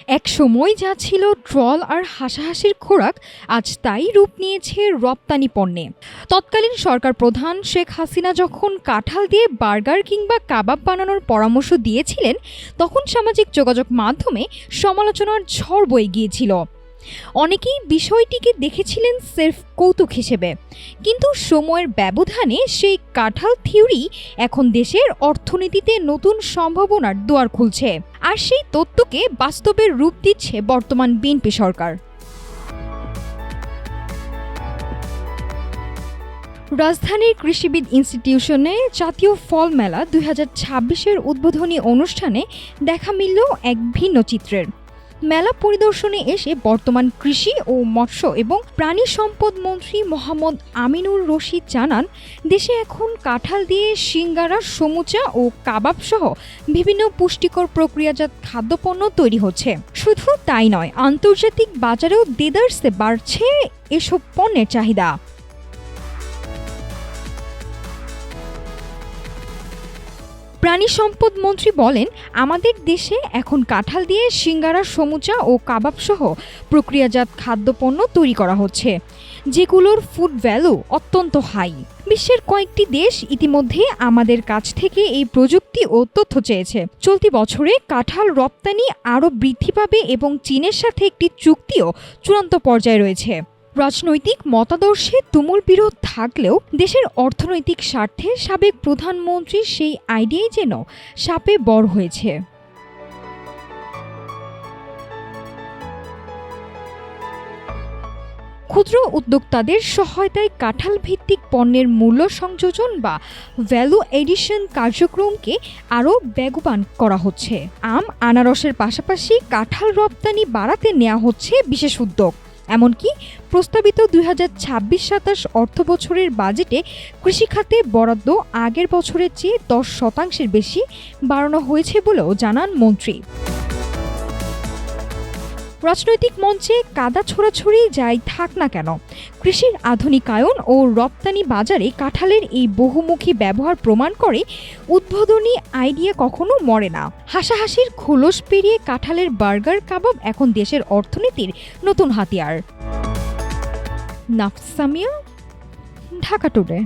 এক সময় যা ছিল ট্রল আর হাসাহাসির খোরাক, আজ তাই রূপ নিয়েছে রপ্তানি পণ্যে। তৎকালীন সরকার প্রধান শেখ হাসিনা যখন কাঁঠাল দিয়ে বার্গার কিংবা কাবাব বানানোর পরামর্শ দিয়েছিলেন, তখন সামাজিক যোগাযোগ মাধ্যমে সমালোচনার ঝড় বয়ে গিয়েছিল। অনেকেই বিষয়টিকে দেখেছিলেন সেলফ কৌতুক হিসেবে, কিন্তু সময়ের ব্যবধানে সেই কাঁঠাল থিওরি এখন দেশের অর্থনীতিতে নতুন সম্ভাবনার দুয়ার খুলছে, আর সেই তত্ত্বকে বাস্তবের রূপ দিচ্ছে বর্তমান বিএনপি সরকার। রাজধানীর কৃষিবিদ ইনস্টিটিউশনে জাতীয় ফল মেলা ২০২৬-এর উদ্বোধনী অনুষ্ঠানে দেখা মিলল এক ভিন্ন চিত্রের। মেলা পরিদর্শনে এসে বর্তমান কৃষি ও মৎস্য এবং প্রাণী সম্পদ মন্ত্রী মোহাম্মদ আমিনুর রশিদ জানান, দেশে এখন কাঁঠাল দিয়ে সিঙ্গারা, সমুচা ও কাবাব সহ বিভিন্ন পুষ্টিকর প্রক্রিয়াজাত খাদ্যপণ্য তৈরি হচ্ছে। শুধু তাই নয়, আন্তর্জাতিক বাজারেও দেদারসে বাড়ছে এসব পণ্যের চাহিদা। প্রাণী সম্পদ মন্ত্রী বলেন, আমাদের দেশে এখন কাঁঠাল দিয়ে সিঙ্গারা, সমুচা ও কাবাব সহ প্রক্রিয়াজাত খাদ্যপণ্য তৈরি করা হচ্ছে, যেগুলোর ফুড ভ্যালু অত্যন্ত হাই। বিশ্বের কয়েকটি দেশ ইতিমধ্যে আমাদের কাছ থেকে এই প্রযুক্তি ও তথ্য চেয়েছে। চলতি বছরে কাঁঠাল রপ্তানি আরও বৃদ্ধি পাবে এবং চীনের সাথে একটি চুক্তিও চূড়ান্ত পর্যায়ে রয়েছে। রাজনৈতিক মতাদর্শে তুমুল বিরোধ থাকলেও দেশের অর্থনৈতিক স্বার্থে সাবেক প্রধানমন্ত্রীর সেই আইডিয়াই যেন সাপে বর হয়েছে। ক্ষুদ্র উদ্যোক্তাদের সহায়তায় কাঁঠাল ভিত্তিক পণ্যের মূল্য সংযোজন বা ভ্যালু এডিশন কার্যক্রমকে আরও বেগবান করা হচ্ছে। আম, আনারসের পাশাপাশি কাঁঠাল রপ্তানি বাড়াতে নেওয়া হচ্ছে বিশেষ উদ্যোগ। এমনকি প্রস্তাবিত ২০২৬-২৭ অর্থবছরের বাজেটে কৃষিখাতে বরাদ্দ আগের বছরের চেয়ে ১০% বেশি বাড়ানো হয়েছে বলেও জানান মন্ত্রী। রাজনৈতিক মঞ্চে কাদা ছোড়াছুড়ি যাই থাক না কেন, কৃষির আধুনিকায়ন ও রপ্তানি বাজারে কাঁঠালের এই বহুমুখী ব্যবহার প্রমাণ করে উদ্বোধনী আইডিয়া কখনো মরে না। হাসাহাসির খোলস পেরিয়ে কাঁঠালের বার্গার, কাবাব এখন দেশের অর্থনীতির নতুন হাতিয়ার। নাফিস সামিয়া, ঢাকা টুডে।